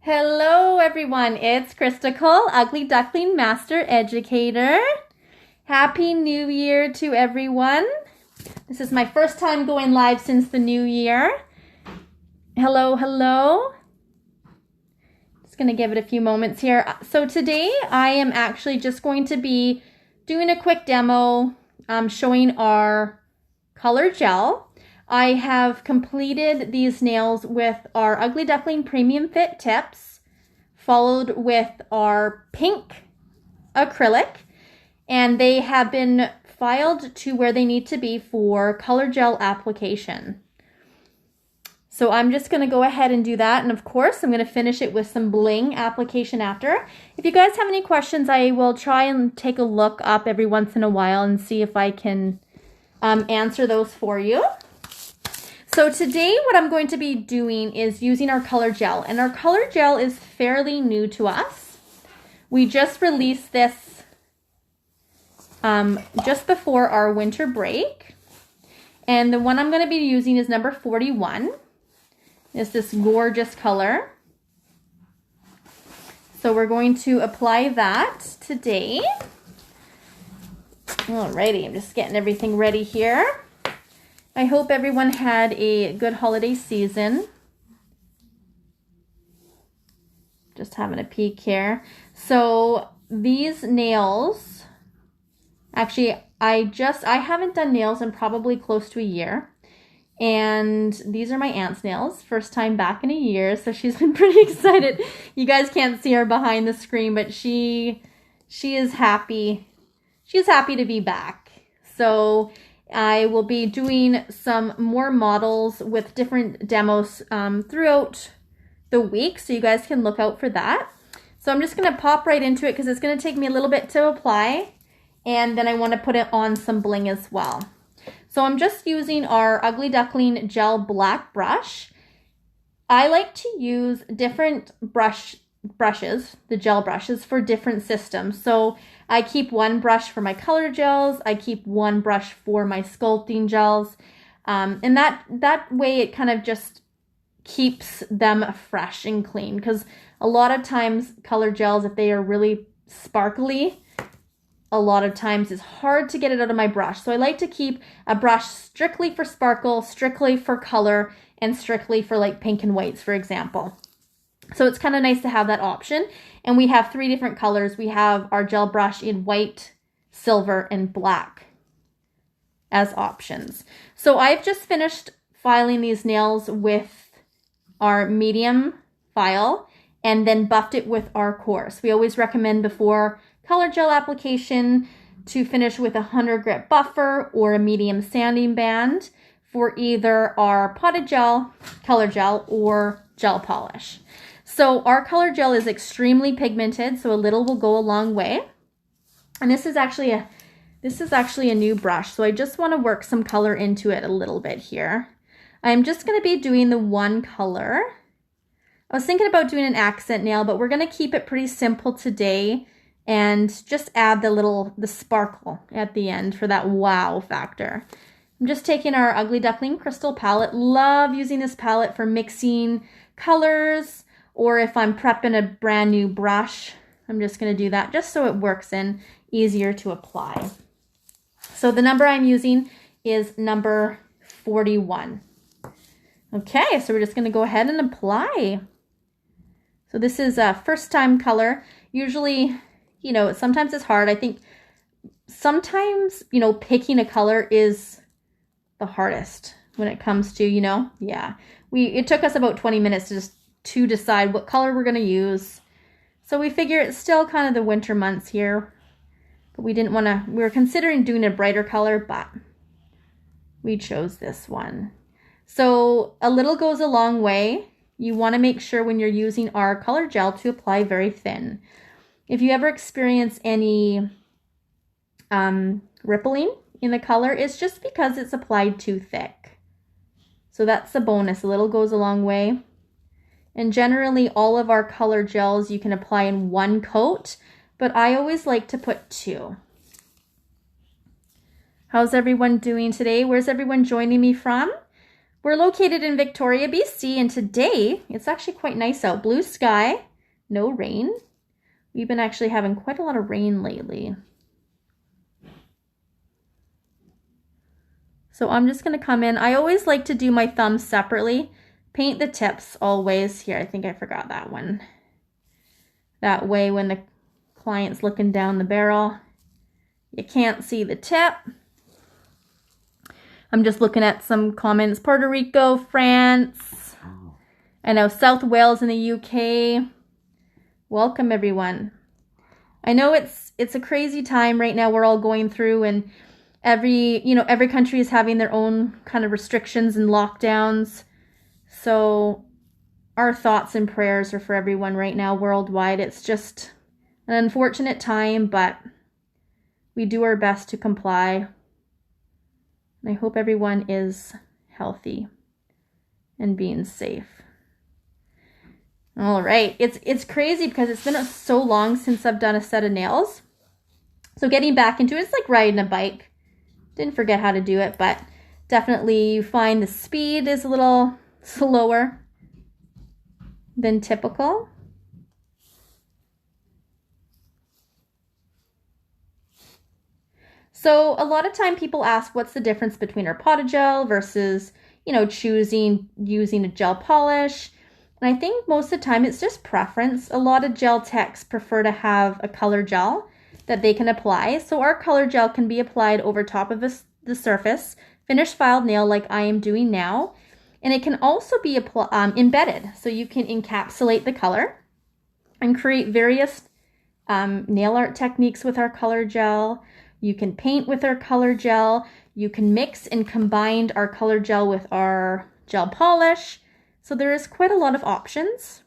Hello everyone, it's Christical, Ugly Duckling Master Educator. Happy New Year to everyone. This is my first time going live since the new year. Hello. Just going to give it a few moments here. So today I am actually just going to be doing a quick demo showing our color gel. I have completed these nails with our Ugly Duckling Premium Fit tips, followed with our pink acrylic, and they have been filed to where they need to be for color gel application. So I'm just going to go ahead and do that, and of course I'm going to finish it with some bling application after. If you guys have any questions, I will try and take a look up every once in a while and see if I can answer those for you. So today what I'm going to be doing is using our color gel, and our color gel is fairly new to us. We just released this just before our winter break, and the one I'm going to be using is number 41. It's this gorgeous color. So we're going to apply that today. Alrighty, I'm just getting everything ready here. I hope everyone had a good holiday season. Just having a peek here. So these nails, actually I haven't done nails in probably close to a year. And these are my aunt's nails, first time back in a year. So she's been pretty excited. You guys can't see her behind the screen, but she is happy. She's happy to be back. So I will be doing some more models with different demos throughout the week, so you guys can look out for that. So I'm just going to pop right into it because it's going to take me a little bit to apply, and then I want to put it on some bling as well. So I'm just using our Ugly Duckling Gel Black Brush. I like to use different brushes, the gel brushes, for different systems. So I keep one brush for my color gels, I keep one brush for my sculpting gels, and that way it kind of just keeps them fresh and clean, because a lot of times color gels, if they are really sparkly, a lot of times it's hard to get it out of my brush. So I like to keep a brush strictly for sparkle, strictly for color, and strictly for like pink and whites, for example. So it's kind of nice to have that option. And we have 3 different colors. We have our gel brush in white, silver, and black as options. So I've just finished filing these nails with our medium file and then buffed it with our coarse. We always recommend before color gel application to finish with a 100 grit buffer or a medium sanding band for either our potted gel, color gel, or gel polish. So our color gel is extremely pigmented, so a little will go a long way. And this is actually a new brush, so I just want to work some color into it a little bit here. I'm just going to be doing the one color. I was thinking about doing an accent nail, but we're going to keep it pretty simple today and just add the sparkle at the end for that wow factor. I'm just taking our Ugly Duckling Crystal palette. Love using this palette for mixing colors, or if I'm prepping a brand new brush, I'm just going to do that just so it works in easier to apply. So the number I'm using is number 41. Okay, so we're just going to go ahead and apply. So this is a first time color. Usually, sometimes it's hard. I think sometimes, picking a color is the hardest when it comes to, yeah. It took us about 20 minutes to decide what color we're going to use. So we figure it's still kind of the winter months here, but we were considering doing a brighter color, but we chose this one. So a little goes a long way. You want to make sure when you're using our color gel to apply very thin. If you ever experience any rippling in the color, it's just because it's applied too thick. So that's the bonus. A little goes a long way. And generally all of our color gels you can apply in one coat, but I always like to put 2. How's everyone doing today? Where's everyone joining me from? We're located in Victoria, BC, and today it's actually quite nice out. Blue sky, no rain. We've been actually having quite a lot of rain lately. So I'm just going to come in. I always like to do my thumbs separately. Paint the tips always. Here, I think I forgot that one. That way when the client's looking down the barrel, you can't see the tip. I'm just looking at some comments. Puerto Rico, France. I know South Wales in the UK. Welcome everyone. I know it's a crazy time right now we're all going through, and every country is having their own kind of restrictions and lockdowns. So our thoughts and prayers are for everyone right now worldwide. It's just an unfortunate time, but we do our best to comply. And I hope everyone is healthy and being safe. All right, it's crazy because it's been so long since I've done a set of nails. So getting back into it, it's like riding a bike. Didn't forget how to do it, but definitely you find the speed is a little slower than typical. So a lot of time people ask what's the difference between our potted gel versus, using a gel polish. And I think most of the time it's just preference. A lot of gel techs prefer to have a color gel that they can apply. So our color gel can be applied over top of the surface, finished filed nail like I am doing now. And it can also be embedded. So you can encapsulate the color and create various nail art techniques with our color gel. You can paint with our color gel. You can mix and combine our color gel with our gel polish. So there is quite a lot of options.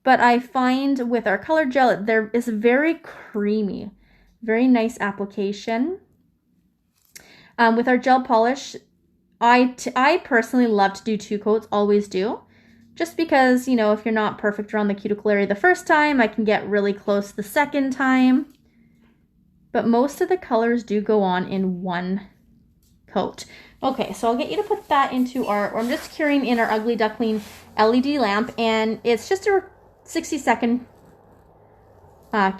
But I find with our color gel, there is very creamy, very nice application. With our gel polish, I personally love to do 2 coats, always do. Just because, if you're not perfect around the cuticle area the first time, I can get really close the second time. But most of the colors do go on in 1 coat. Okay, so I'll get you to put that into I'm just curing in our Ugly Duckling LED lamp, and it's just a 60-second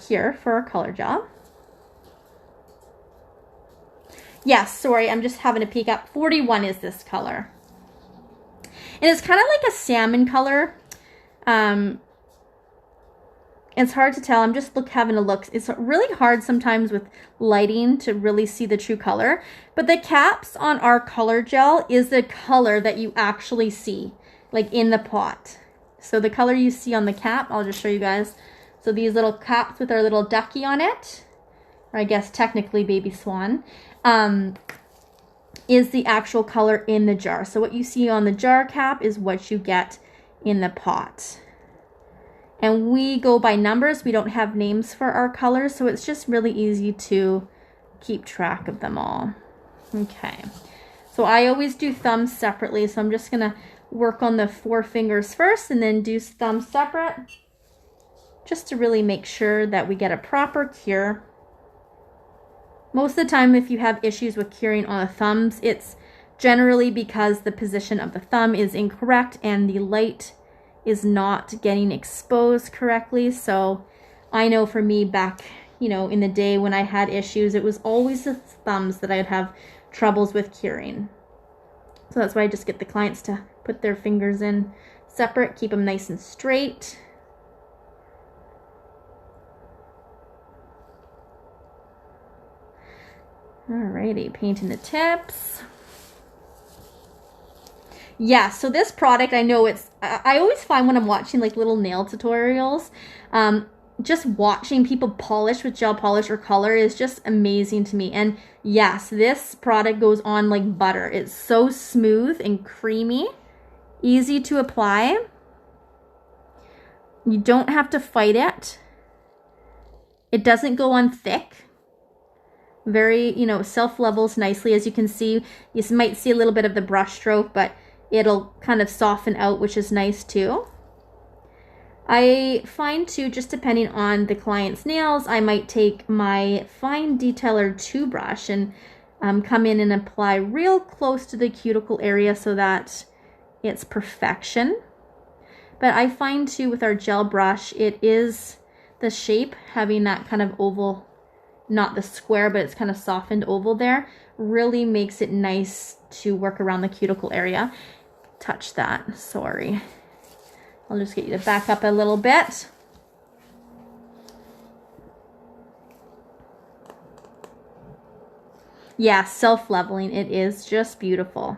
cure for our color gel. Yes, sorry, I'm just having a peek up. 41 is this color. And it's kind of like a salmon color. It's hard to tell. I'm just having a look. It's really hard sometimes with lighting to really see the true color. But the caps on our color gel is the color that you actually see, like in the pot. So the color you see on the cap, I'll just show you guys. So these little caps with our little ducky on it, or I guess technically baby swan, is the actual color in the jar. So what you see on the jar cap is what you get in the pot. And we go by numbers. We don't have names for our colors, so it's just really easy to keep track of them all. Okay, so I always do thumbs separately, so I'm just gonna work on the 4 fingers first and then do thumbs separate, just to really make sure that we get a proper cure. Most of the time, if you have issues with curing on the thumbs, it's generally because the position of the thumb is incorrect and the light is not getting exposed correctly. So I know for me back, in the day when I had issues, it was always the thumbs that I'd have troubles with curing. So that's why I just get the clients to put their fingers in separate, keep them nice and straight. Alrighty, painting the tips. Yeah, so this product, I know I always find when I'm watching like little nail tutorials, just watching people polish with gel polish or color is just amazing to me. And yes, this product goes on like butter. It's so smooth and creamy, easy to apply. You don't have to fight it. It doesn't go on thick. Very, self-levels nicely. As you can see, you might see a little bit of the brush stroke, but it'll kind of soften out, which is nice too. I find too, just depending on the client's nails, I might take my fine detailer 2 brush and come in and apply real close to the cuticle area so that it's perfection. But I find too with our gel brush, it is the shape, having that kind of oval, not the square, but it's kind of softened oval there, really makes it nice to work around the cuticle area. Touch that, sorry. I'll just get you to back up a little bit. Yeah, self-leveling, it is just beautiful.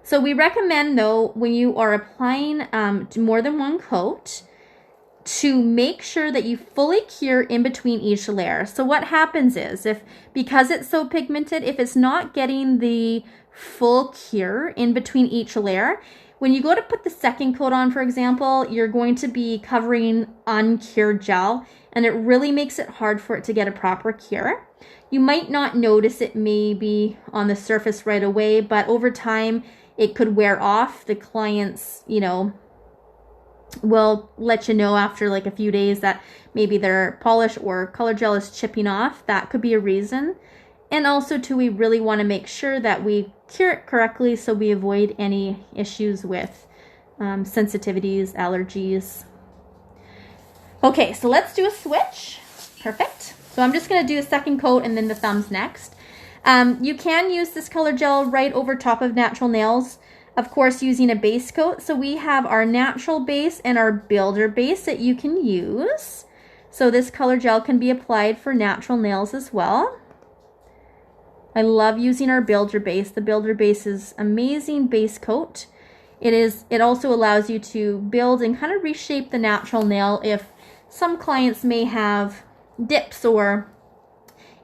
So we recommend though, when you are applying more than one coat, to make sure that you fully cure in between each layer. So what happens is, because it's so pigmented, if it's not getting the full cure in between each layer, when you go to put the second coat on, for example, you're going to be covering uncured gel, and it really makes it hard for it to get a proper cure. You might not notice it maybe on the surface right away, but over time it could wear off. The clients, you know, will let you know after like a few days that maybe their polish or color gel is chipping off. That could be a reason. And also too, we really want to make sure that we cure it correctly so we avoid any issues with sensitivities, allergies. Okay, so let's do a switch. Perfect. So I'm just going to do a second coat and then the thumbs next. You can use this color gel right over top of natural nails, of course, using a base coat. So we have our natural base and our builder base that you can use. So this color gel can be applied for natural nails as well. I love using our builder base. The builder base is amazing base coat. It also allows you to build and kind of reshape the natural nail if some clients may have dips or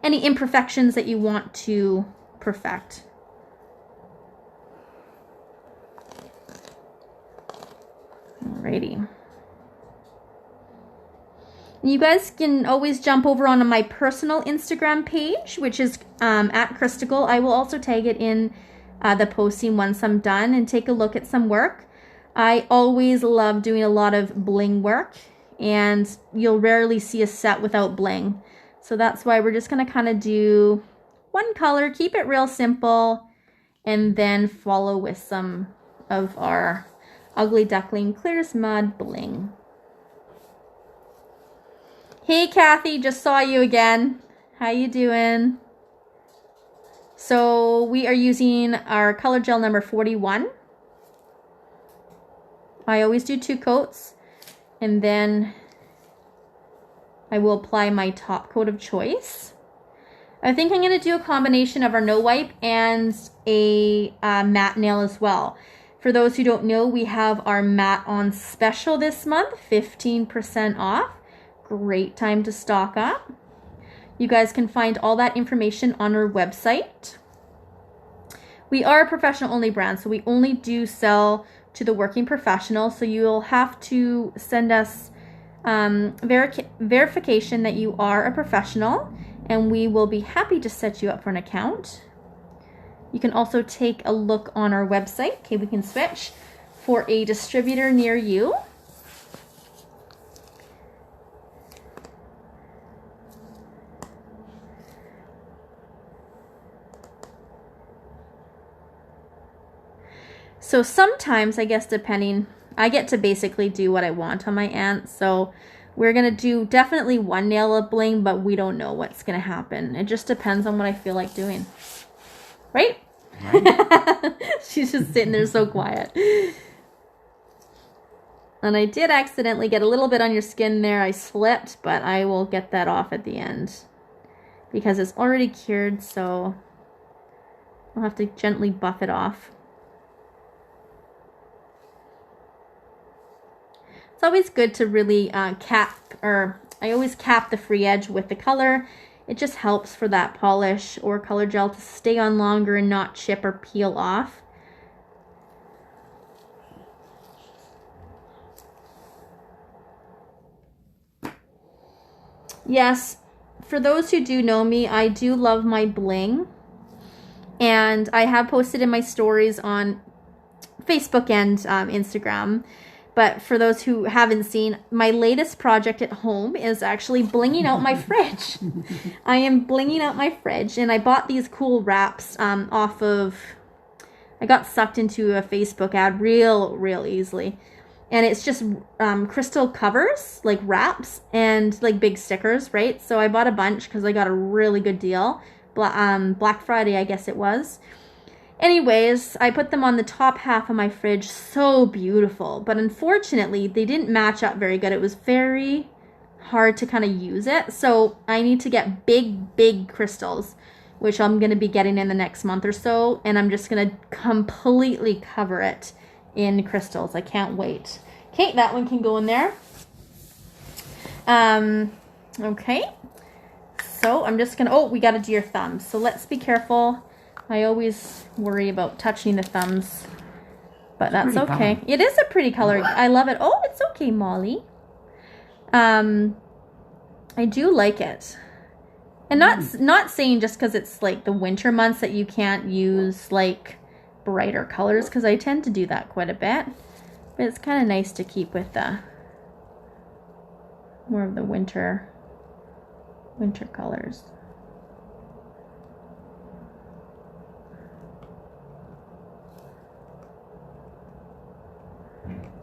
any imperfections that you want to perfect. Alrighty. You guys can always jump over onto my personal Instagram page, which is at Christical. I will also tag it in the posting once I'm done, and take a look at some work. I always love doing a lot of bling work, and you'll rarely see a set without bling. So that's why we're just going to kind of do one color, keep it real simple, and then follow with some of our Ugly Duckling Clear as Mud bling. Hey Kathy, just saw you again. How you doing? So we are using our color gel number 41. I always do 2 coats, and then I will apply my top coat of choice. I think I'm going to do a combination of our no wipe and a matte nail as well. For those who don't know, we have our matte on special this month, 15% off. Great time to stock up. You guys can find all that information on our website. We are a professional only brand, so we only do sell to the working professional. So you'll have to send us verification that you are a professional, and we will be happy to set you up for an account. You can also take a look on our website. Okay, we can switch for a distributor near you. So sometimes, I guess depending, I get to basically do what I want on my ant. So we're going to do definitely one nail of bling, but we don't know what's going to happen. It just depends on what I feel like doing. Right? She's just sitting there so quiet. And I did accidentally get a little bit on your skin there. I slipped, but I will get that off at the end because it's already cured, so I'll have to gently buff it off. It's always good to really I always cap the free edge with the color. It just helps for that polish or color gel to stay on longer and not chip or peel off. Yes, for those who do know me, I do love my bling. And I have posted in my stories on Facebook and Instagram But for those who haven't seen, my latest project at home is actually blinging out my fridge. I am blinging out my fridge, and I bought these cool wraps off of, I got sucked into a Facebook ad real easily. And it's just crystal covers, like wraps, and like big stickers, right? So I bought a bunch because I got a really good deal. Black Friday, I guess it was. Anyways, I put them on the top half of my fridge. So beautiful. But unfortunately, they didn't match up very good. It was very hard to kind of use it. So I need to get big crystals, which I'm going to be getting in the next month or so. And I'm just going to completely cover it in crystals. I can't wait. Okay, that one can go in there. Okay. So I'm just going to, oh, we got to do your thumbs. So let's be careful. I always worry about touching the thumbs, but that's okay. Color. It is a pretty color. I love it. Oh, it's okay, Molly. I do like it. And not saying just because it's like the winter months that you can't use like brighter colors, because I tend to do that quite a bit. But it's kind of nice to keep with the more of the winter colors.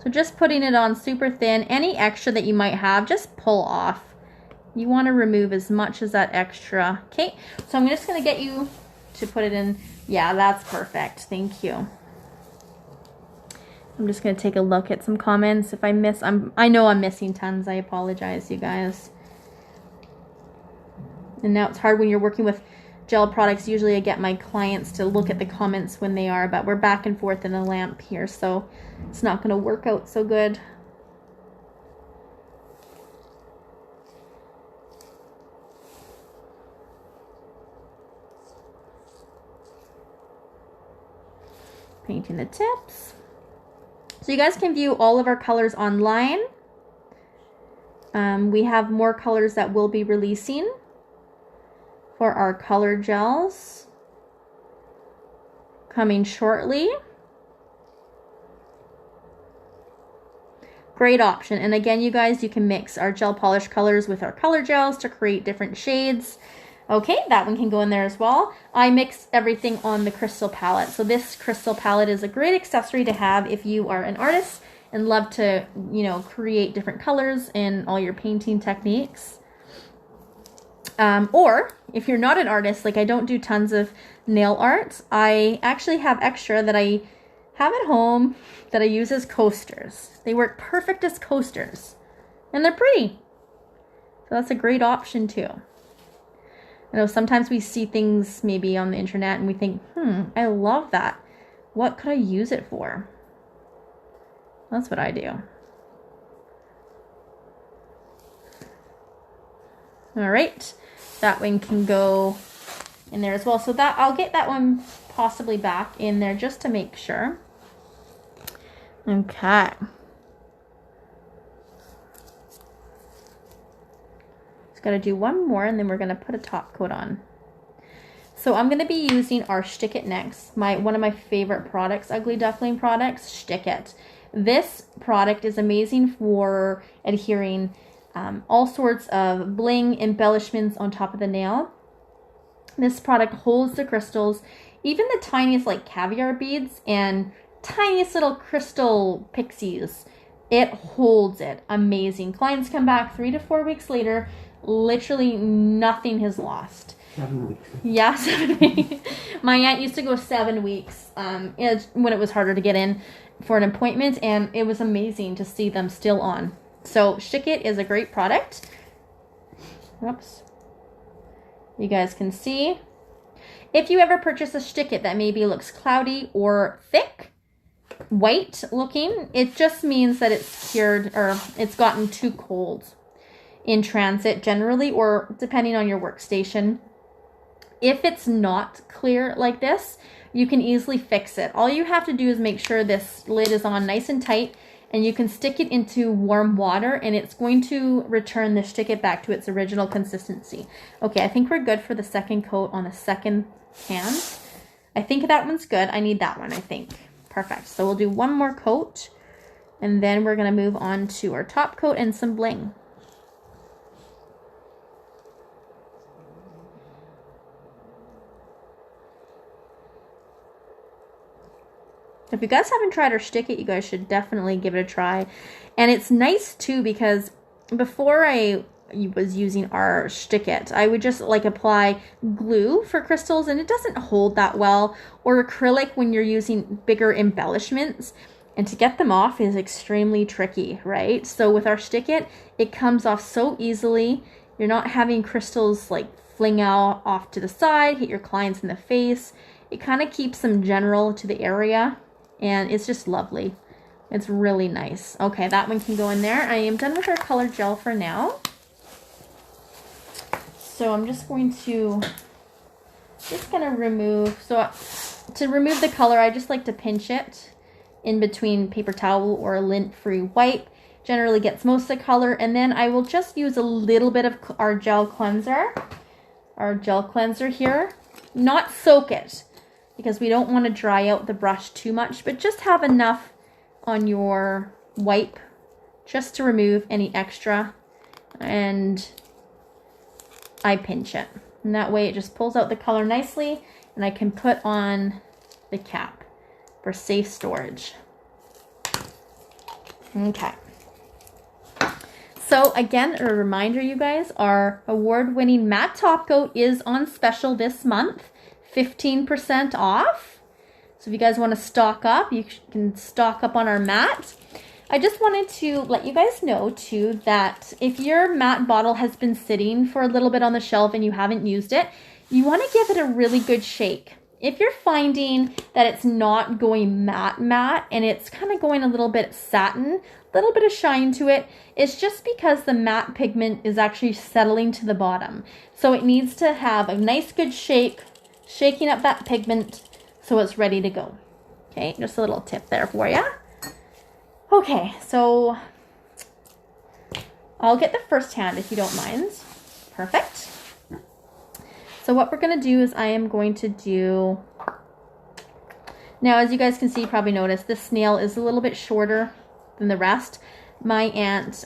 So just putting it on super thin. Any extra that you might have, just pull off. You want to remove as much as that extra. Okay, so I'm just going to get you to put it in. Yeah, that's perfect. Thank you. I'm just going to take a look at some comments. If I miss, I know I'm missing tons. I apologize, you guys. And now it's hard when you're working with gel products. Usually I get my clients to look at the comments when they are, but we're back and forth in the lamp here, so it's not going to work out so good. Painting the tips. So you guys can view all of our colors online. We have more colors that we'll be releasing for our color gels coming shortly. Great option. And again, you guys, you can mix our gel polish colors with our color gels to create different shades. Okay, that one can go in there as well. I mix everything on the crystal palette. So this crystal palette is a great accessory to have if you are an artist and love to, you know, create different colors in all your painting techniques. Or if you're not an artist, like I don't do tons of nail art, I actually have extra that I have at home that I use as coasters. They work perfect as coasters and they're pretty. So that's a great option too. I know sometimes we see things maybe on the internet and we think, I love that. What could I use it for? That's what I do. All right, that one can go in there as well. So that I'll get that one possibly back in there just to make sure. Okay. Got to do one more and then we're going to put a top coat on. So I'm going to be using our Shtick It next. One of my favorite products, Ugly Duckling products, Shtick It. This product is amazing for adhering all sorts of bling embellishments on top of the nail. This product holds the crystals, even the tiniest like caviar beads and tiniest little crystal pixies. It holds it. Amazing. Clients come back 3 to 4 weeks later. Literally nothing has lost. 7 weeks. Yeah, 7 weeks. My aunt used to go 7 weeks when it was harder to get in for an appointment, and it was amazing to see them still on. So Shtick It is a great product. Oops. You guys can see. If you ever purchase a Shtick It that maybe looks cloudy or thick, white looking, it just means that it's cured or it's gotten too cold in transit generally, or depending on your workstation. If it's not clear like this, you can easily fix it. All you have to do is make sure this lid is on nice and tight, and you can stick it into warm water and it's going to return the Shtick It back to its original consistency. Okay, I think we're good for the second coat on the second can. I think that one's good. I need that one, I think. Perfect. So we'll do one more coat And then we're going to move on to our top coat and some bling. If you guys haven't tried or stick it, you guys should definitely give it a try. And it's nice too, because before I was using our stick it, I would just like apply glue for crystals and it doesn't hold that well, or acrylic when you're using bigger embellishments, and to get them off is extremely tricky, right? So with our stick it comes off so easily. You're not having crystals like fling out off to the side, hit your clients in the face. It kind of keeps them general to the area. And it's just lovely. It's really nice. Okay, that one can go in there. I am done with our color gel for now. So I'm just going to remove, so to remove the color, I just like to pinch it in between paper towel or a lint-free wipe. Generally gets most of the color. And then I will just use a little bit of our gel cleanser here. Not soak it, because we don't want to dry out the brush too much, but just have enough on your wipe just to remove any extra, and I pinch it. And that way it just pulls out the color nicely, and I can put on the cap for safe storage. Okay. So again, a reminder, you guys, our award-winning matte top coat is on special this month. 15% off. So if you guys want to stock up, you can stock up on our matte. I just wanted to let you guys know too that if your matte bottle has been sitting for a little bit on the shelf and you haven't used it, you want to give it a really good shake. If you're finding that it's not going matte and it's kind of going a little bit satin, a little bit of shine to it, it's just because the matte pigment is actually settling to the bottom. So it needs to have a nice good shake, shaking up that pigment so it's ready to go. Okay, just a little tip there for you. Okay, so I'll get the first hand if you don't mind. Perfect. So what we're going to do is I am going to do, now as you guys can see, you probably noticed this snail is a little bit shorter than the rest. My aunt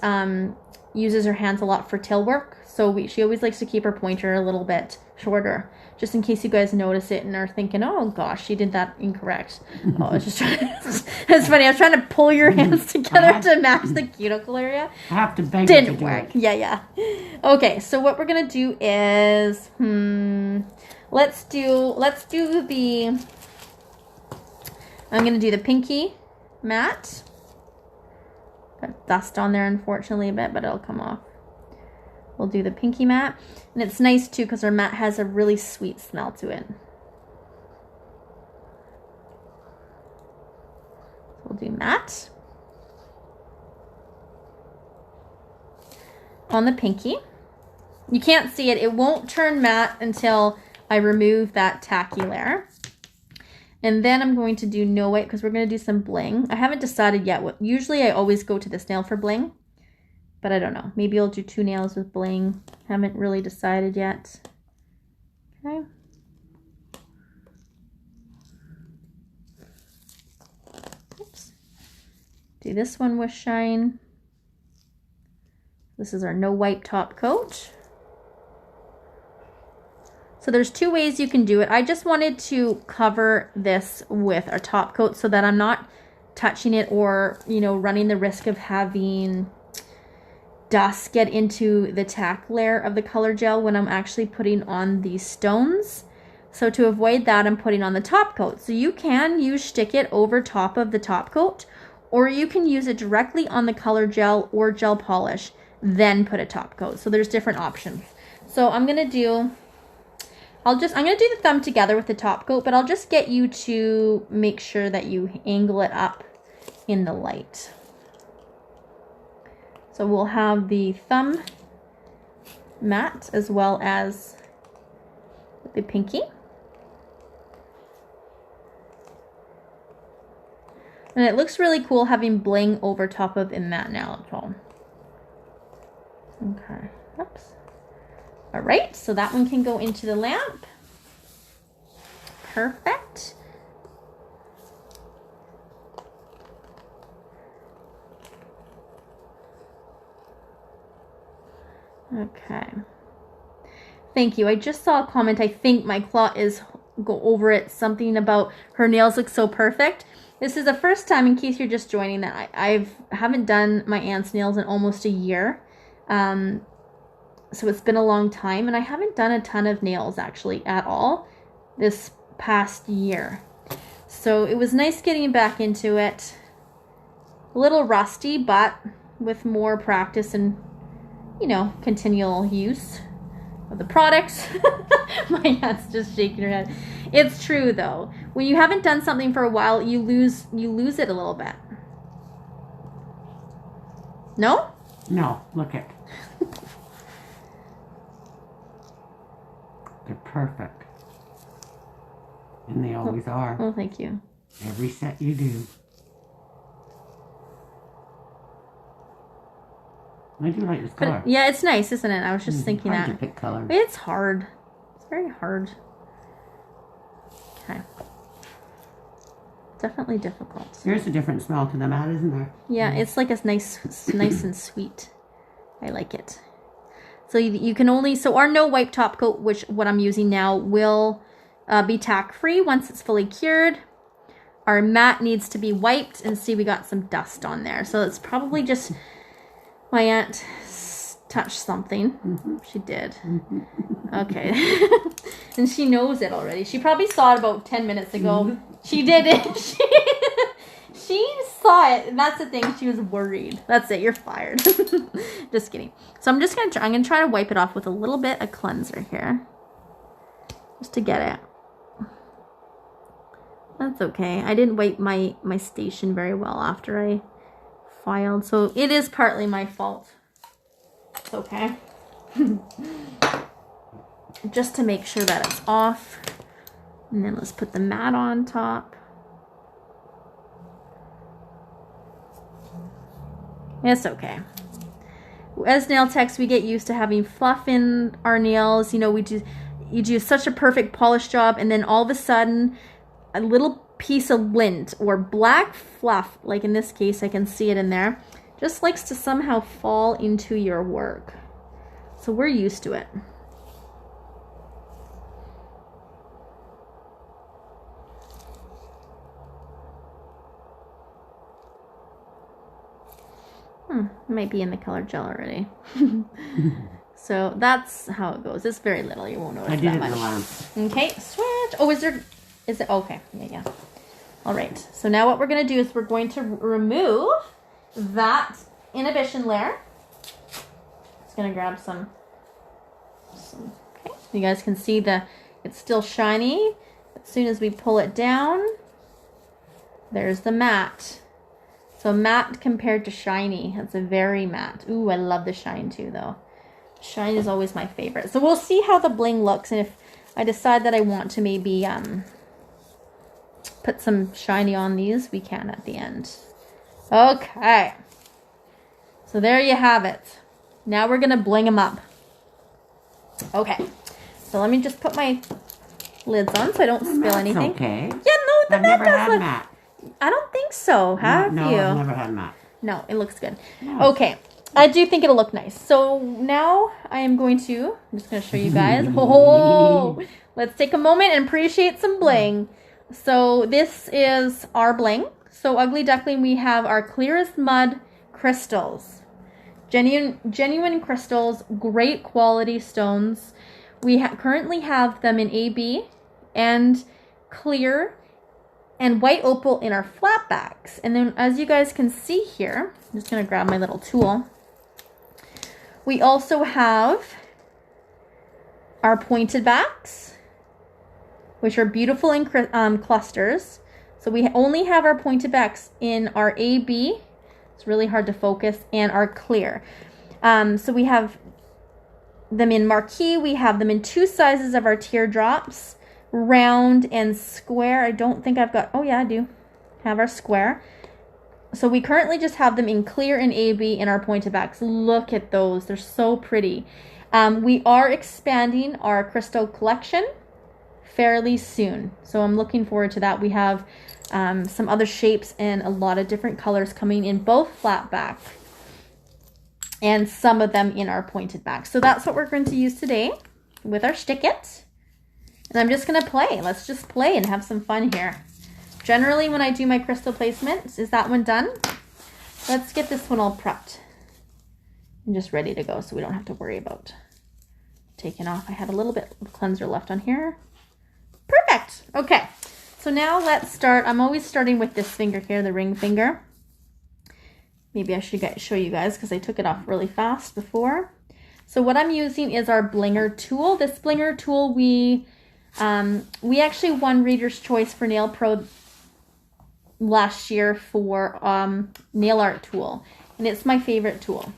uses her hands a lot for till work, so she always likes to keep her pointer a little bit shorter, just in case you guys notice it and are thinking, oh gosh, she did that incorrect. Oh, I was just trying to, it's funny, I was trying to pull your hands together to match the cuticle area. I have to beg Didn't you to work. do it. Yeah. Okay, so what we're gonna do is, let's do the, I'm gonna do the pinky matte. Got dust on there unfortunately a bit, but it'll come off. We'll do the pinky matte. And it's nice too because our matte has a really sweet smell to it. We'll do matte on the pinky. You can't see it. It won't turn matte until I remove that tacky layer. And then I'm going to do no white because we're going to do some bling. I haven't decided yet what. Usually I always go to this nail for bling, but I don't know. Maybe I'll do 2 nails with bling. Haven't really decided yet. Okay. Oops. Do this one with shine. This is our no wipe top coat. So there's 2 ways you can do it. I just wanted to cover this with our top coat so that I'm not touching it or, you know, running the risk of having dust get into the tack layer of the color gel when I'm actually putting on these stones. So to avoid that, I'm putting on the top coat. So you can use stick it over top of the top coat, or you can use it directly on the color gel or gel polish, then put a top coat. So there's different options. So I'm gonna do, I'm gonna do the thumb together with the top coat, but I'll just get you to make sure that you angle it up in the light. So we'll have the thumb matte as well as the pinky. And it looks really cool having bling over top of a matte nail as well. Okay, oops. All right, so that one can go into the lamp. Perfect. Okay. Thank you. I just saw a comment. I think my claw is go over it. Something about her nails look so perfect. This is the first time, in case you're just joining, that I haven't done my aunt's nails in almost a year. So it's been a long time, and I haven't done a ton of nails actually at all this past year. So it was nice getting back into it. A little rusty, but with more practice and, you know, continual use of the products. My aunt's just shaking her head. It's true though. When you haven't done something for a while, you lose it a little bit. No? No, look it. They're perfect. And they always are. Oh, thank you. Every set you do. I do like this color. But, yeah, it's nice, isn't it? I was just thinking hard that. To pick colors. It's hard. It's very hard. Okay. Definitely difficult. There's a different smell to the mat, isn't there? Yeah, it's like a nice and sweet. I like it. So you can only, so our no wipe top coat, which what I'm using now, will be tack free once it's fully cured. Our mat needs to be wiped, and see, we got some dust on there. So it's probably just my aunt touched something. Mm-hmm. She did. Mm-hmm. Okay. And she knows it already. She probably saw it about 10 minutes ago. Mm-hmm. She did it. She saw it, and that's the thing. She was worried. That's it. You're fired. Just kidding. So I'm just gonna try to wipe it off with a little bit of cleanser here, just to get it. That's okay. I didn't wipe my station very well after I filed, so it is partly my fault. It's okay. Just to make sure that it's off, and then let's put the mat on top. It's okay. As nail techs, we get used to having fluff in our nails. You know, you do such a perfect polish job, and then all of a sudden, a little piece of lint or black fluff, like in this case, I can see it in there, just likes to somehow fall into your work. So we're used to it. It might be in the color gel already. So that's how it goes. It's very little. You won't notice that much. Okay, switch. Oh, is it? Okay. Yeah. All right. So now what we're going to do is we're going to remove that inhibition layer. Just going to grab some. Okay. You guys can see it's still shiny. As soon as we pull it down, there's the matte. So matte compared to shiny. That's a very matte. Ooh, I love the shine too, though. Shine is always my favorite. So we'll see how the bling looks, and if I decide that I want to maybe put some shiny on these, we can at the end. Okay. So there you have it. Now we're gonna bling them up. Okay. So let me just put my lids on so I don't spill anything. Okay. Yeah, no, I've never had matte. I don't think so. Have no, you? I've never had matte. No, it looks good. No. Okay. I do think it'll look nice. So now I'm just going to show you guys. Oh, let's take a moment and appreciate some bling. So this is our bling. So Ugly Duckling, we have our clear as mud crystals. Genuine crystals, great quality stones. We currently have them in AB and clear and white opal in our flat backs. And then as you guys can see here, I'm just going to grab my little tool. We also have our pointed backs, which are beautiful in clusters. So we only have our pointed backs in our AB. It's really hard to focus, and our clear. So we have them in marquee. We have them in two sizes of our teardrops, round and square. I don't think I've got, oh yeah, I do have our square. So we currently just have them in clear and AB in our pointed backs. Look at those. They're so pretty. We are expanding our crystal collection fairly soon. So I'm looking forward to that. We have some other shapes and a lot of different colors coming in both flat back and some of them in our pointed back. So that's what we're going to use today with our Stick It. And I'm just going to play. Let's just play and have some fun here. Generally, when I do my crystal placements, is that one done? Let's get this one all prepped and just ready to go so we don't have to worry about taking off. I had a little bit of cleanser left on here. Perfect. Okay. So now let's start. I'm always starting with this finger here, the ring finger. Maybe I should show you guys because I took it off really fast before. So what I'm using is our blinger tool. This blinger tool, we actually won Reader's Choice for Nail Pro last year for nail art tool. And it's my favorite tool.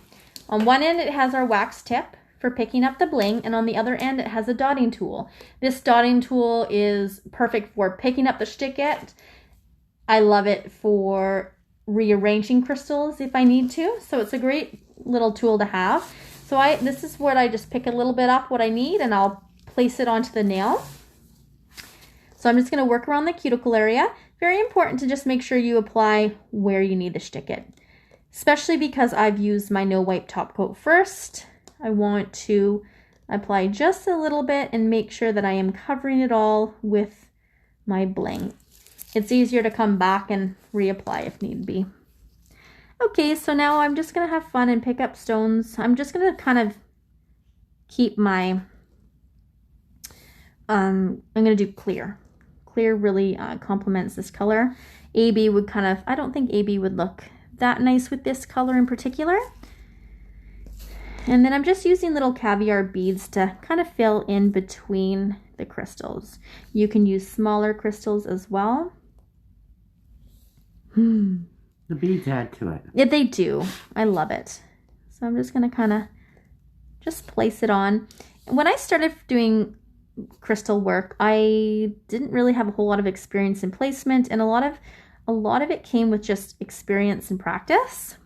On one end, it has our wax tip for picking up the bling, and on the other end, it has a dotting tool. This dotting tool is perfect for picking up the Stick It. I love it for rearranging crystals if I need to. So it's a great little tool to have. So this is what I just pick a little bit up what I need, and I'll place it onto the nail. So I'm just going to work around the cuticle area. Very important to just make sure you apply where you need to Stick It, especially because I've used my no wipe top coat first. I want to apply just a little bit and make sure that I am covering it all with my bling. It's easier to come back and reapply if need be. Okay, so now I'm just going to have fun and pick up stones. I'm just going to kind of keep my, I'm going to do clear. Clear really complements this color. AB would kind of, I don't think AB would look that nice with this color in particular. And then I'm just using little caviar beads to kind of fill in between the crystals. You can use smaller crystals as well. The beads add to it. Yeah, they do. I love it. So I'm just going to kind of just place it on. When I started doing crystal work, I didn't really have a whole lot of experience in placement, and a lot of it came with just experience and practice.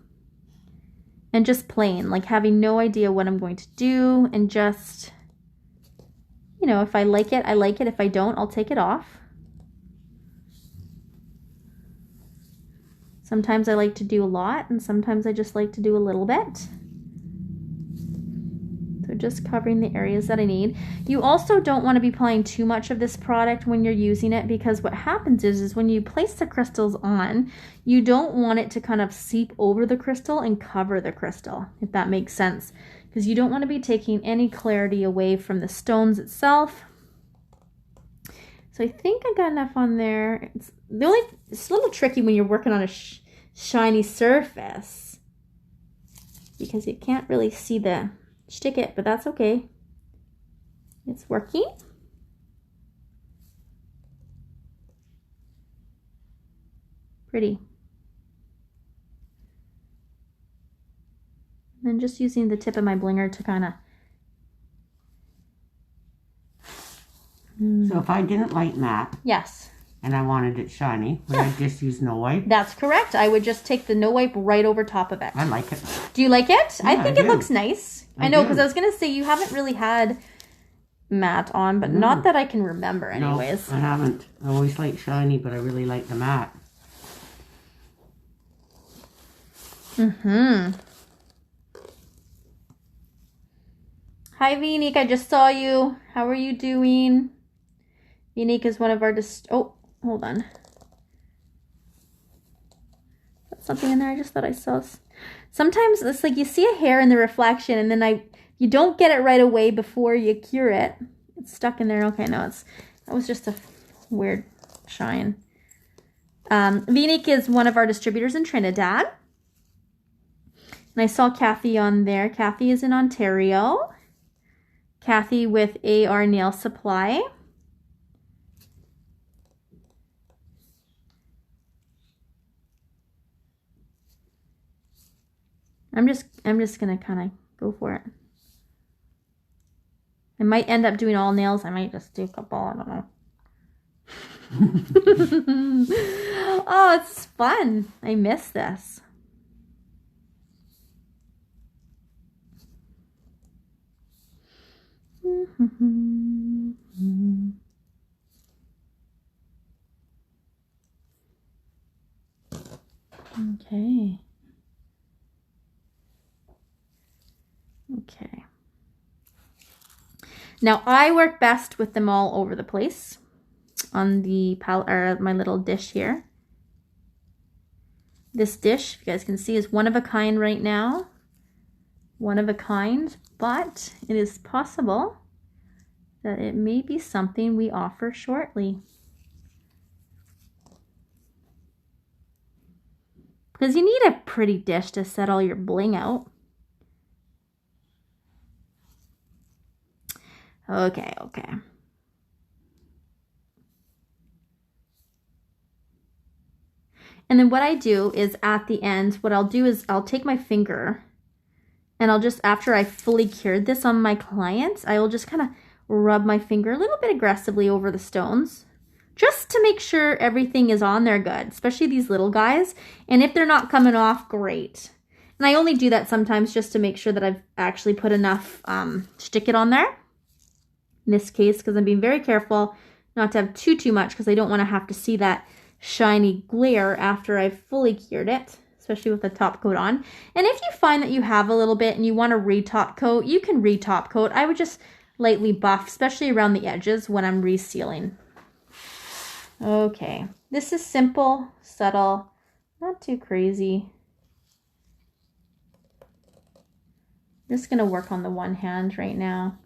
And just plain, like having no idea what I'm going to do, and just, you know, if I like it, I like it. If I don't, I'll take it off. Sometimes I like to do a lot, and sometimes I just like to do a little bit. So just covering the areas that I need. You also don't want to be applying too much of this product when you're using it, because what happens is when you place the crystals on, you don't want it to kind of seep over the crystal and cover the crystal, if that makes sense. Because you don't want to be taking any clarity away from the stones itself. So I think I got enough on there. It's a little tricky when you're working on a shiny surface, because you can't really see the Stick It, but that's okay. It's working. Pretty. And then just using the tip of my blinger to kind of. So if I didn't like matte. Yes. And I wanted it shiny, would I just use no wipe? That's correct. I would just take the no wipe right over top of it. I like it. Do you like it? Yeah, I think it looks nice. I know, because do. I was going to say you haven't really had matte on, but not that I can remember anyways. No, I haven't. I always like shiny, but I really like the matte. Hi, Vinique. I just saw you. How are you doing? Vinique is one of our oh, hold on. Put something in there. I just thought I saw. Sometimes it's like you see a hair in the reflection, and then you don't get it right away before you cure it. It's stuck in there. Okay, no, that was just a weird shine. Vinique is one of our distributors in Trinidad. And I saw Kathy on there. Kathy is in Ontario. Kathy with AR Nail Supply. I'm just gonna kind of go for it. I might end up doing all nails. I might just do a couple. I don't know. Oh, it's fun. I miss this. Okay. Okay. Now I work best with them all over the place on the palette, or my little dish here. This dish, if you guys can see, is one of a kind right now. One of a kind, but it is possible that it may be something we offer shortly. Because you need a pretty dish to set all your bling out. Okay, okay. And then what I do is at the end, what I'll do is I'll take my finger and I'll just, after I fully cured this on my clients, I will just kind of rub my finger a little bit aggressively over the stones just to make sure everything is on there good, especially these little guys. And if they're not coming off, great. And I only do that sometimes just to make sure that I've actually put enough stick it on there. In this case, because I'm being very careful not to have too much, because I don't want to have to see that shiny glare after I've fully cured it, especially with the top coat on. And if you find that you have a little bit and you want to re-top coat, you can re-top coat. I would just lightly buff, especially around the edges when I'm resealing. Okay, this is simple, subtle, not too crazy. I'm just going to work on the one hand right now.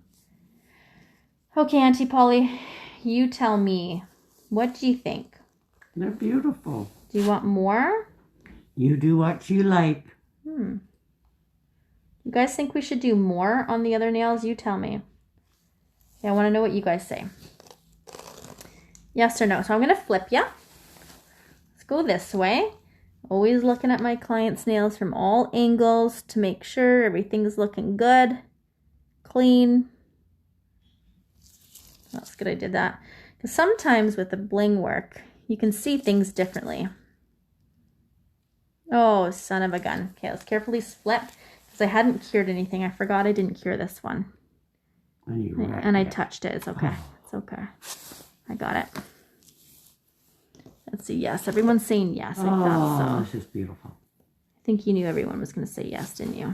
Okay, Auntie Polly, you tell me, what do you think? They're beautiful. Do you want more? You do what you like. You guys think we should do more on the other nails? You tell me. Yeah, I want to know what you guys say. Yes or no? So I'm going to flip you. Let's go this way. Always looking at my client's nails from all angles to make sure everything's looking good, clean. That's good I did that. Because sometimes with the bling work, you can see things differently. Oh, son of a gun. Okay, let's carefully flip because I hadn't cured anything. I forgot I didn't cure this one. And I touched it. It's okay. It's okay. I got it. Let's see. Yes, everyone's saying yes. I thought so. This is beautiful. I think you knew everyone was going to say yes, didn't you?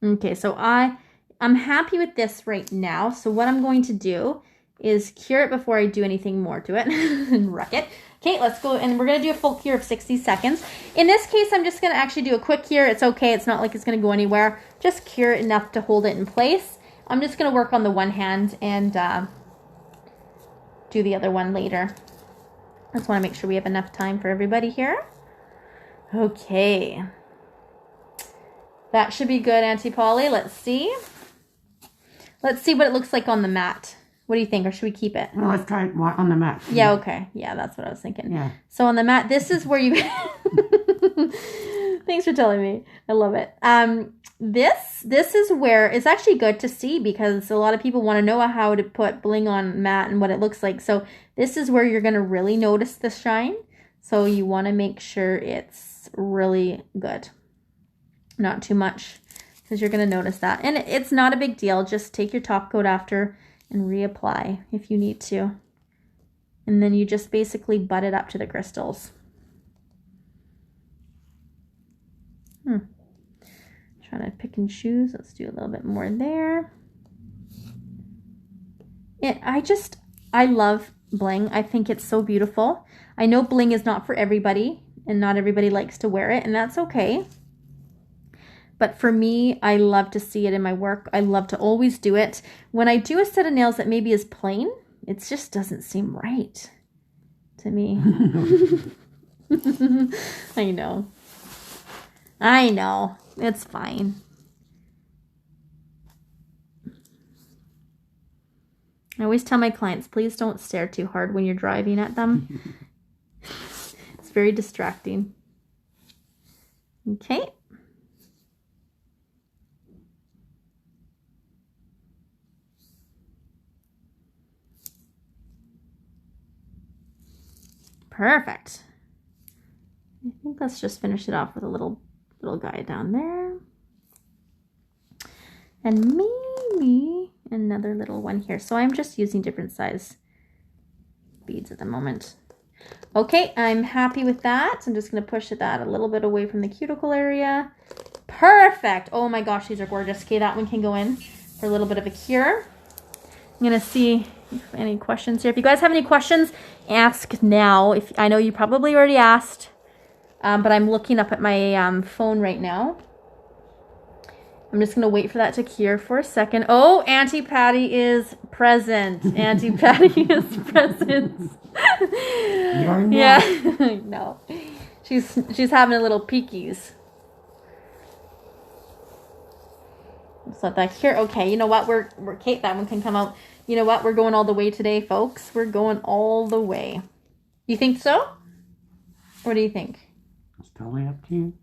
Okay, so I'm happy with this right now. So what I'm going to do is cure it before I do anything more to it and wreck it. Okay, let's go, and we're going to do a full cure of 60 seconds. In this case, I'm just going to actually do a quick cure. It's okay. It's not like it's going to go anywhere. Just cure it enough to hold it in place. I'm just going to work on the one hand and do the other one later. I just want to make sure we have enough time for everybody here. Okay. That should be good, Auntie Polly. Let's see. Let's see what it looks like on the mat. What do you think, or should we keep it? Well, let's try it on the mat. Yeah, okay. Yeah, that's what I was thinking. Yeah. So on the mat, this is where you... Thanks for telling me. I love it. This is where it's actually good to see because a lot of people want to know how to put bling on mat and what it looks like. So this is where you're going to really notice the shine. So you want to make sure it's really good. Not too much because you're going to notice that. And it's not a big deal. Just take your top coat after and reapply if you need to. And then you just basically butt it up to the crystals. Trying to pick and choose. Let's do a little bit more there. I love bling. I think it's so beautiful. I know bling is not for everybody and not everybody likes to wear it, and that's okay. But for me, I love to see it in my work. I love to always do it. When I do a set of nails that maybe is plain, it just doesn't seem right to me. I know. I know. It's fine. I always tell my clients, please don't stare too hard when you're driving at them. It's very distracting. Okay. Perfect. I think let's just finish it off with a little guy down there. And maybe another little one here. So I'm just using different size beads at the moment. Okay, I'm happy with that. I'm just going to push that a little bit away from the cuticle area. Perfect. Oh my gosh, these are gorgeous. Okay, that one can go in for a little bit of a cure. I'm going to see if any questions here. If you guys have any questions, ask now. If I know you probably already asked, but I'm looking up at my phone right now. I'm just going to wait for that to cure for a second. Oh, Auntie Patty is present. Auntie Patty is present. You're not. Yeah. No. She's having a little peekies. Let's let that cure. Okay, you know what? We're Kate, that one can come out. You know what? We're going all the way today, folks. We're going all the way. You think so? What do you think? It's totally up to you.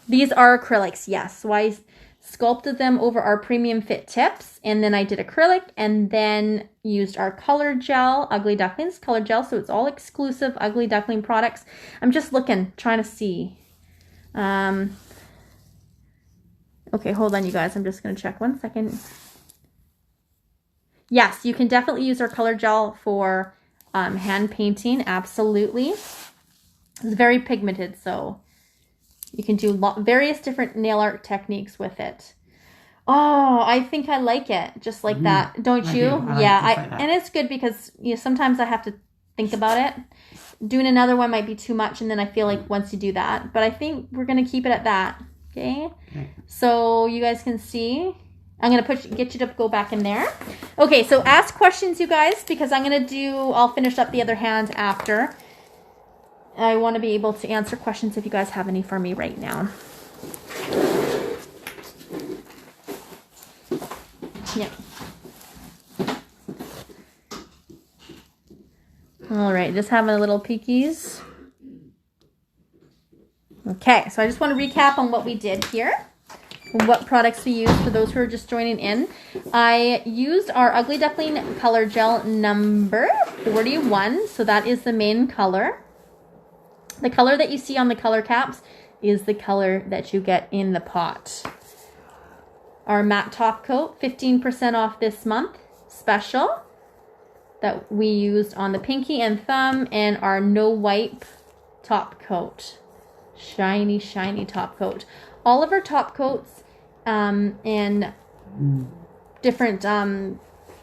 These are acrylics, yes. So I sculpted them over our premium fit tips, and then I did acrylic, and then used our color gel, Ugly Ducklings color gel. So it's all exclusive Ugly Duckling products. I'm just looking, trying to see. Okay, hold on, you guys. I'm just going to check 1 second. Yes, you can definitely use our color gel for hand painting. Absolutely. It's very pigmented, so you can do various different nail art techniques with it. Oh, I think I like it just like that. Don't you? And it's good because sometimes I have to think about it. Doing another one might be too much, and then I feel like once you do that. But I think we're going to keep it at that. Okay? So you guys can see. I'm going to get you to go back in there. Okay, so ask questions, you guys, because I'll finish up the other hand after. I want to be able to answer questions if you guys have any for me right now. Yep. All right, just having a little peekies. Okay, so I just want to recap on what we did here. What products we used for those who are just joining in. I used our Ugly Duckling color gel number 41. So that is the main color. The color that you see on the color caps is the color that you get in the pot. Our matte top coat, 15% off this month, special, that we used on the pinky and thumb, and our no wipe top coat. Shiny, shiny top coat. All of our top coats and different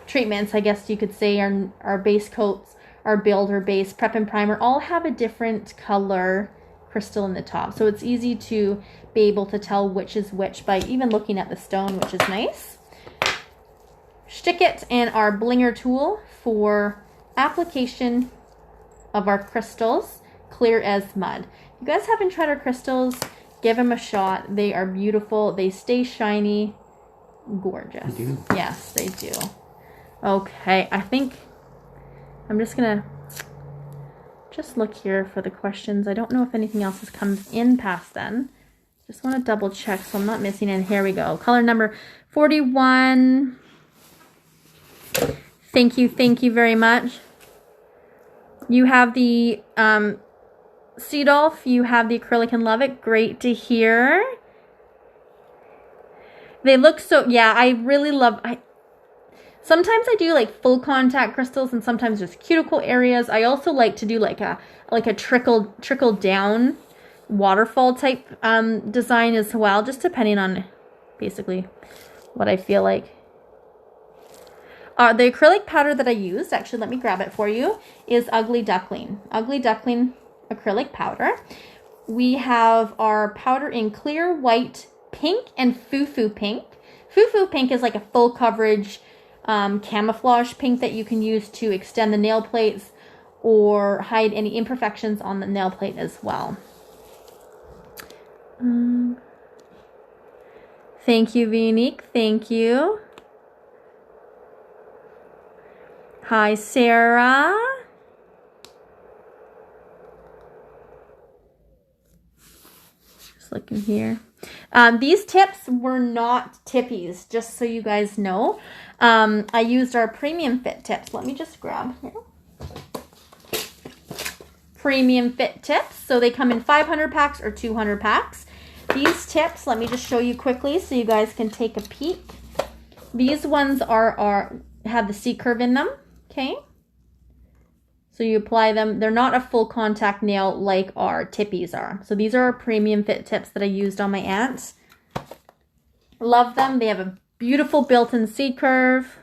treatments, I guess you could say, our base coats, our builder base, prep and primer, all have a different color crystal in the top. So it's easy to be able to tell which is which by even looking at the stone, which is nice. Stick it and our blinger tool for application of our crystals, clear as mud. If you guys haven't tried our crystals, give them a shot. They are beautiful. They stay shiny, gorgeous. They do. Yes, they do. Okay, I think I'm just gonna look here for the questions. I don't know if anything else has come in past then. Just want to double check so I'm not missing any. Here we go. Color number 41. Thank you very much. You have the Seedolf. You have the acrylic and love it. Great to hear. They look so, yeah, I really love, sometimes I do like full contact crystals and sometimes just cuticle areas. I also like to do like a trickle down waterfall type design as well, just depending on basically what I feel like. The acrylic powder that I used, actually let me grab it for you, is Ugly Duckling. Ugly Duckling acrylic powder. We have our powder in clear, white, pink, and foo-foo pink. Foo-foo pink is like a full coverage camouflage pink that you can use to extend the nail plates or hide any imperfections on the nail plate as well. Thank you, Vinique. Thank you. Hi, Sarah. Just looking here. These tips were not tippies, just so you guys know. I used our premium fit tips. Let me just grab here. Premium fit tips. So they come in 500 packs or 200 packs. These tips, let me just show you quickly so you guys can take a peek. These ones have the C curve in them. Okay. So you apply them. They're not a full contact nail like our tippies are. So these are our premium fit tips that I used on my ants. Love them. They have a beautiful built-in seed curve.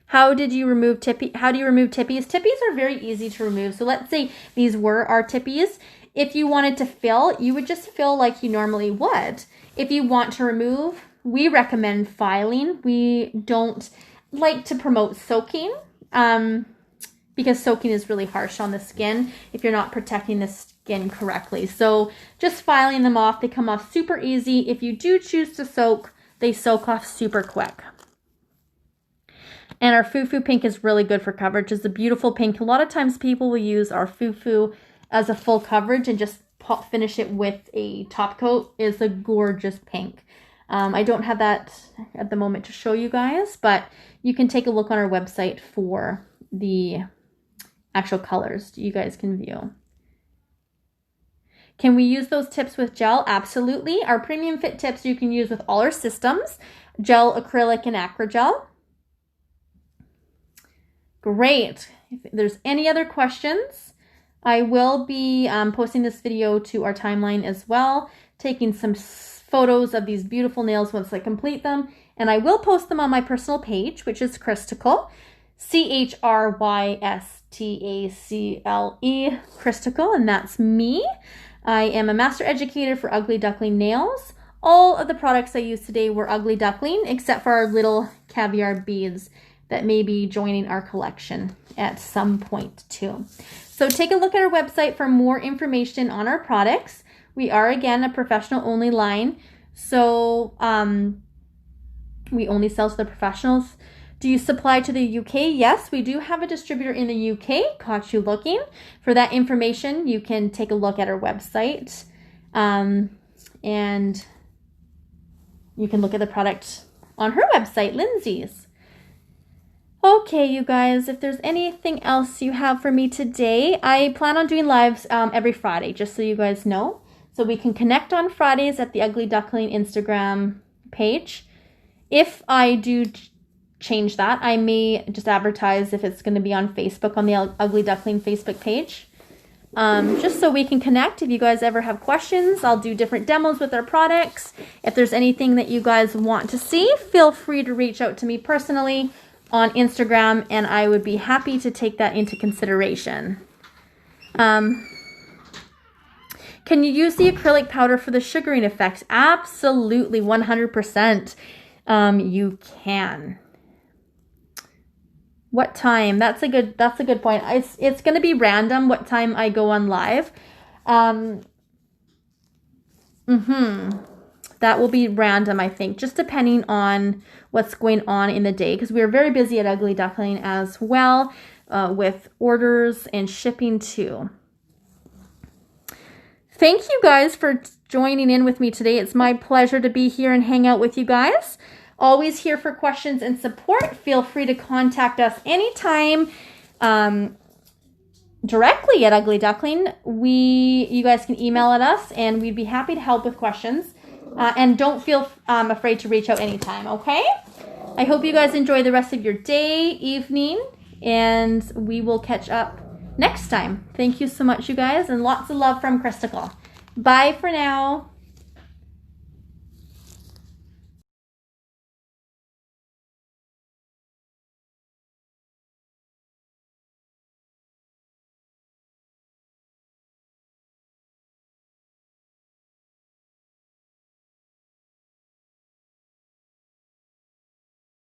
How do you remove tippies? Tippies are very easy to remove. So let's say these were our tippies. If you wanted to fill, you would just fill like you normally would. If you want to remove, we recommend filing. We don't like to promote soaking because soaking is really harsh on the skin if you're not protecting the skin correctly. So just filing them off, they come off super easy. If you do choose to soak, they soak off super quick. And our Fufu Pink is really good for coverage. It's a beautiful pink. A lot of times people will use our Fufu as a full coverage and just finish it with a top coat. It's a gorgeous pink. I don't have that at the moment to show you guys, but you can take a look on our website for the actual colors you guys can view. Can we use those tips with gel? Absolutely. Our premium fit tips you can use with all our systems, gel, acrylic, and acrogel. Great. If there's any other questions, I will be posting this video to our timeline as well, taking some photos of these beautiful nails once I complete them, and I will post them on my personal page, which is Chrystacle, CHRYSTACLE, Chrystacle, and that's me. I am a master educator for Ugly Duckling nails. All of the products I used today were Ugly Duckling, except for our little caviar beads that may be joining our collection at some point too. So take a look at our website for more information on our products. We are, again, a professional only line. So we only sell to the professionals. Do you supply to the UK? Yes, we do have a distributor in the UK, Caught You Looking. For that information, you can take a look at our website. And you can look at the product on her website, Lindsay's. Okay, you guys, if there's anything else you have for me today, I plan on doing lives every Friday, just so you guys know. So we can connect on Fridays at the Ugly Duckling Instagram page. If I do change that, I may just advertise if it's going to be on Facebook on the Ugly Duckling Facebook page. Just so we can connect. If you guys ever have questions, I'll do different demos with our products. If there's anything that you guys want to see, feel free to reach out to me personally on Instagram, and I would be happy to take that into consideration. Can you use the acrylic powder for the sugaring effect? Absolutely, 100%. You can. What time? That's a good point. It's going to be random what time I go on live. That will be random, I think, just depending on what's going on in the day, because we're very busy at Ugly Duckling as well, with orders and shipping too. Thank you guys for joining in with me today. It's my pleasure to be here and hang out with you guys. Always here for questions and support. Feel free to contact us anytime directly at Ugly Duckling. You guys can email at us, and we'd be happy to help with questions. And don't feel afraid to reach out anytime, okay? I hope you guys enjoy the rest of your day, evening, and we will catch up next time. Thank you so much, you guys, and lots of love from Chrystacle. Bye for now.